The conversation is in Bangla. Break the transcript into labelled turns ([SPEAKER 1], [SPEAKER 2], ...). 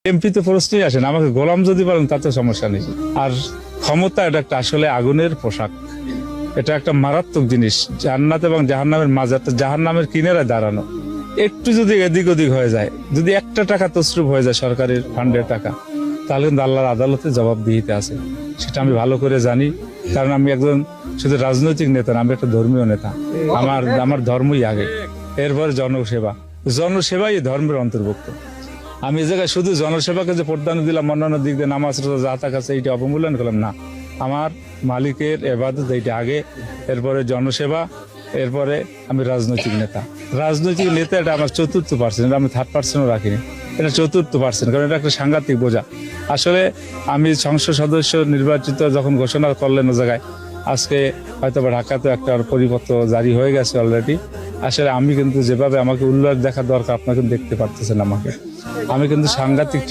[SPEAKER 1] এমপি তো প্রশ্নই আসে না, আমাকে গোলাম যদি বলেন তাতে সমস্যা নেই। আর ক্ষমতা এটা একটা আসলে আগুনের পোশাক, এটা একটা মারাত্মক জিনিস। জান্নাত এবং জাহান্নামের মাঝে জাহান্নামের কিনারায় দাঁড়ানো, একটু যদি এদিক ওদিক হয়ে যায়, যদি একটা টাকা তসরুপ হয়ে যায় সরকারের ফান্ডের টাকা, তাহলে কিন্তু আল্লাহর আদালতে জবাবদিহিতে আছে। সেটা আমি ভালো করে জানি, কারণ আমি একজন শুধু রাজনৈতিক নেতা না, আমি একটা ধর্মীয় নেতা। আমার ধর্মই আগে, এরপরে জনসেবা। জনসেবাই এই ধর্মের অন্তর্ভুক্ত। আমি এই জায়গায় শুধু জনসেবাকে যে প্রাধান্য দিলাম, অন্যান্য দিক দিয়ে নামাজ রোজা জাকাত আছে এইটা অবমূল্যায়ন করলাম না। আমার মালিকের ইবাদত এইটা আগে, এরপরে জনসেবা, এরপরে আমি রাজনৈতিক নেতা। রাজনৈতিক নেতা এটা আমার 4th%, আমি 3rd%ও রাখিনি, এটা 4th%, কারণ এটা একটা সাংঘাতিক বোঝা। আসলে আমি সংসদ সদস্য নির্বাচিত যখন ঘোষণা করলেন ও জায়গায়, আজকে হয়তো ঢাকাতে একটা পরিপত্র জারি হয়ে গেছে অলরেডি। আসলে আমি কিন্তু যেভাবে আমাকে উল্লাস দেখা দরকার, আপনাকে দেখতে পারতেছেন আমাকে, আমি কিন্তু সাংঘাতিক